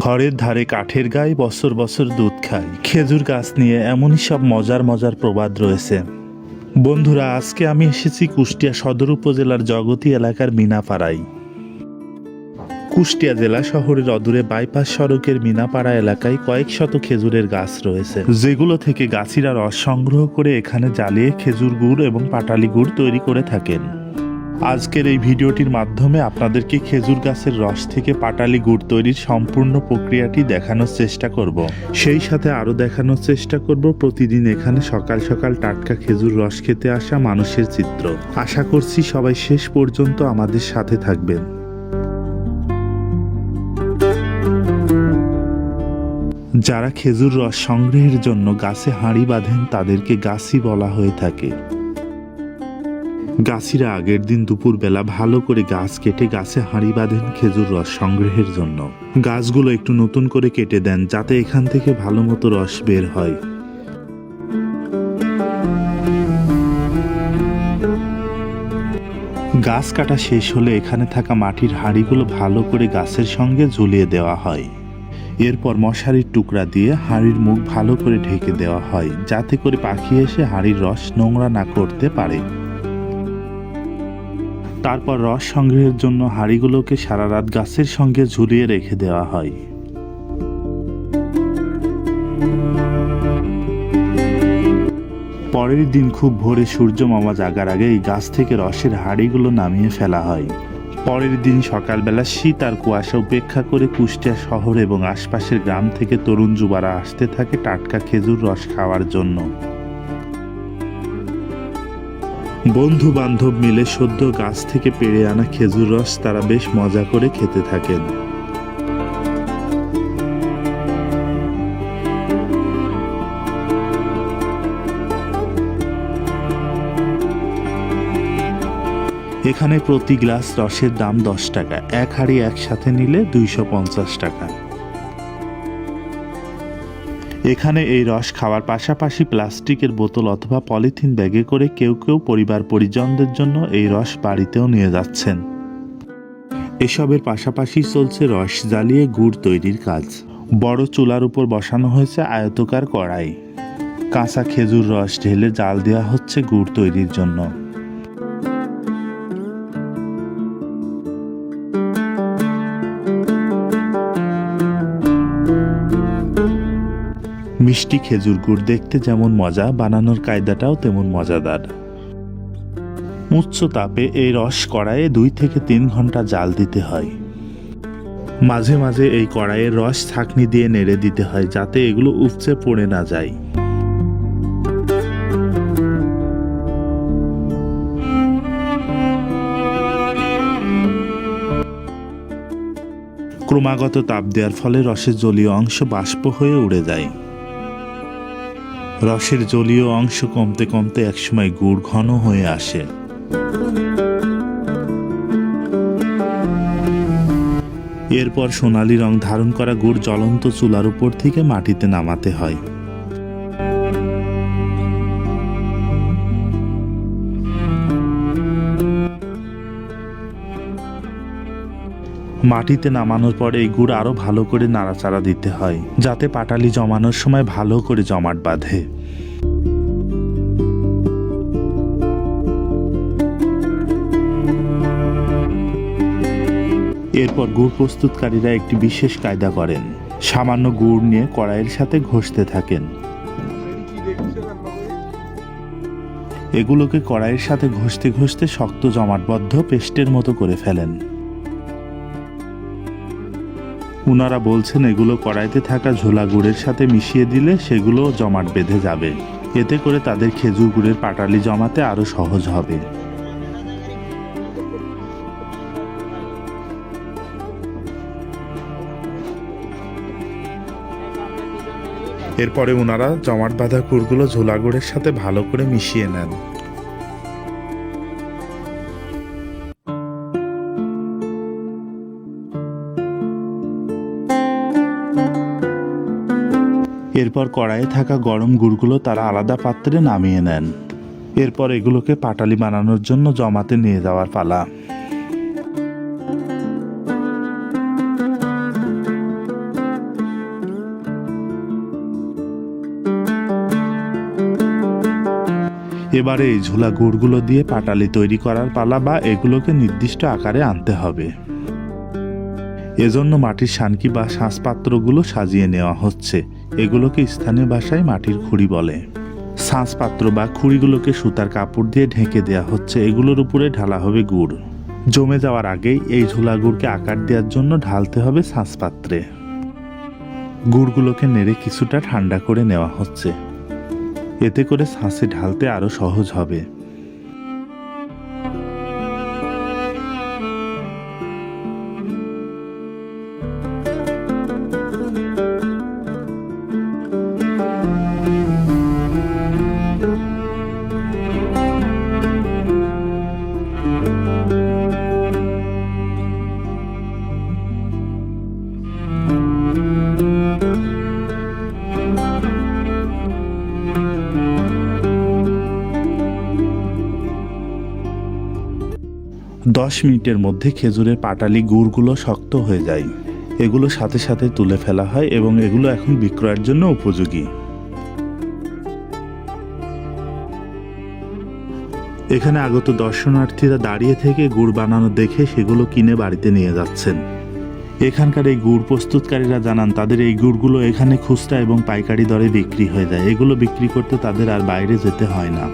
ঘরের ধারে কাঠের গায়ে বছর বছর দুধ খায়, খেজুর গাছ নিয়ে এমনই সব মজার মজার প্রবাদ রয়েছে। বন্ধুরা, আজকে আমি এসেছি কুষ্টিয়া সদর উপজেলার জগতী এলাকার মিনাপাড়ায়। কুষ্টিয়া জেলা শহরের অদূরে বাইপাস সড়কের মিনাপাড়া এলাকায় কয়েক শত খেজুরের গাছ রয়েছে, যেগুলো থেকে গাছিরা রস সংগ্রহ করে এখানে জ্বালিয়ে খেজুর গুড় এবং পাটালি গুড় তৈরি করে থাকেন। আজকের এই ভিডিওটির মাধ্যমে আপনাদেরকে খেজুর গাছের রস থেকে পাটালি গুড় তৈরির সম্পূর্ণ প্রক্রিয়াটি দেখানোর চেষ্টা করব। সেই সাথে আরও দেখানোর চেষ্টা করব প্রতিদিন এখানে সকাল সকাল টাটকা খেজুর রস খেতে আসা মানুষের চিত্র। আশা করছি সবাই শেষ পর্যন্ত আমাদের সাথে থাকবেন। যারা খেজুর রস সংগ্রহের জন্য গাছে হাঁড়ি বাঁধেন তাদেরকে গাছি বলা হয়ে থাকে। গাছিরা আগের দিন দুপুরবেলা ভালো করে গাছ কেটে গাছে হাঁড়ি বাঁধেন খেজুর রস সংগ্রহের জন্য। গাছগুলো একটু নতুন করে কেটে দেন যাতে এখান থেকে ভালো মতো রস বের হয়। গাছ কাটা শেষ হলে এখানে থাকা মাটির হাঁড়িগুলো ভালো করে গাছের সঙ্গে ঝুলিয়ে দেওয়া হয়। এরপর মশারির টুকরা দিয়ে হাঁড়ির মুখ ভালো করে ঢেকে দেওয়া হয়, যাতে করে পাখি এসে হাঁড়ির রস নোংরা না করতে পারে। তারপর রস সংগ্রহের জন্য হাঁড়িগুলোকে সারা রাত গাছের সঙ্গে ঝুলিয়ে রেখে দেওয়া হয়। পরের দিন খুব ভোরে সূর্য মামা জাগার আগে এই গাছ থেকে রসের হাঁড়িগুলো নামিয়ে ফেলা হয়। পরের দিন সকালবেলা শীত আর কুয়াশা উপেক্ষা করে কুষ্টিয়া শহর এবং আশপাশের গ্রাম থেকে তরুণ যুবারা আসতে থাকে টাটকা খেজুর রস খাওয়ার জন্য। বন্ধু বান্ধব মিলে সদ্য গাছ থেকে পেড়ে আনা খেজুর রস তারা বেশ মজা করে খেতে থাকেন। এখানে প্রতি গ্লাস রসের দাম 10 টাকা, এক হাঁড়ি একসাথে নিলে 250 টাকা। এখানে এই রস খাওয়ার পাশাপাশি প্লাস্টিকের বোতল অথবা পলিথিন ব্যাগে করে কেউ কেউ পরিবার পরিজনদের জন্য এই রস বাড়িতেও নিয়ে যাচ্ছেন। এসবের পাশাপাশি চলছে রস জ্বালিয়ে গুড় তৈরির কাজ। বড় চুলার উপর বসানো হয়েছে আয়তাকার কড়াই। কাঁচা খেজুর রস ঢেলে জাল দেওয়া হচ্ছে গুড় তৈরির জন্য। মিষ্টি খেজুর গুড় দেখতে যেমন মজা, বানানোর কায়দাটাও তেমন মজাদার। উচ্চ তাপে এই রস কড়াইয়ে 2 থেকে 3 ঘন্টা জাল দিতে হয়। মাঝে মাঝে এই কড়াইয়ের রস ছাঁকনি দিয়ে নেড়ে দিতে হয় যাতে এগুলো উপচে পড়ে না যায়। ক্রমাগত তাপ দেওয়ার ফলে রসের জলীয় অংশ বাষ্প হয়ে উড়ে যায়। রসের জলীয় অংশ কমতে কমতে একসময় গুড় ঘন হয়ে আসে। এরপর সোনালী রং ধারণ করা গুড় জ্বলন্ত চুলার উপর থেকে মাটিতে নামাতে হয়। মাটিতে নামানোর পরে এই গুড় আরো ভালো করে নাড়াচাড়া দিতে হয় যাতে পাটালি জমানোর সময় ভালো করে জমাট বাঁধে। এরপর গুড় প্রস্তুতকারীরা একটি বিশেষ কায়দা করেন। সামান্য গুড় নিয়ে কড়াইয়ের সাথে ঘষতে থাকেন। এগুলোকে কড়াইয়ের সাথে ঘষতে ঘষতে শক্ত জমাটবদ্ধ পেস্টের মতো করে ফেলেন। উনারা বলছেন এগুলো কড়াইতে থাকা ঝোলা গুড়ের সাথে মিশিয়ে দিলে সেগুলো জমাট বেঁধে যাবে। এতে করে তাদের খেজুর গুড়ের পাটালি জমাতে আরো সহজ হবে। এরপরে উনারা জমাট বাঁধা গুড়গুলো ঝোলা গুড়ের সাথে ভালো করে মিশিয়ে নেন। এরপর কড়াইয়ে থাকা গরম গুড়গুলো তারা আলাদা পাত্রে নামিয়ে নেন। এরপর এগুলোকে পাটালি বানানোর জন্য জমাতে নিয়ে যাওয়ার পালা। এবারে এই ঝোলা গুড়গুলো দিয়ে পাটালি তৈরি করার পালা, বা এগুলোকে নির্দিষ্ট আকারে আনতে হবে। এজন্য মাটির সানকি বা শাঁসপাত্রগুলো সাজিয়ে নেওয়া হচ্ছে। এগুলোকে স্থানীয় ভাষায় মাটির খুঁড়ি বলে। শাঁসপাত্র বা খুঁড়িগুলোকে সুতার কাপড় দিয়ে ঢেকে দেওয়া হচ্ছে। এগুলোর উপরে ঢালা হবে গুড়। জমে যাওয়ার আগেই এই ঝোলা গুড়কে আকার দেওয়ার জন্য ঢালতে হবে শাঁসপাত্রে। গুড়গুলোকে নেড়ে কিছুটা ঠান্ডা করে নেওয়া হচ্ছে। এতে করে ছাঁচে ঢালতে আরো সহজ হবে। দশ মিনিটের মধ্যে খেজুরের পাটালি গুড়গুলো শক্ত হয়ে যায়। এগুলো সাথে সাথে তুলে ফেলা হয় এবং এগুলো এখন বিক্রয়ের জন্য উপযোগী। এখানে আগত দর্শনার্থীরা দাঁড়িয়ে থেকে গুড় বানানো দেখে সেগুলো কিনে বাড়িতে নিয়ে যাচ্ছেন। এখানকার এই গুড় প্রস্তুতকারীরা জানান তাদের এই গুড়গুলো এখানে খুচরা এবং পাইকারি দরে বিক্রি হয়ে যায়। এগুলো বিক্রি করতে তাদের আর বাইরে যেতে হয় না।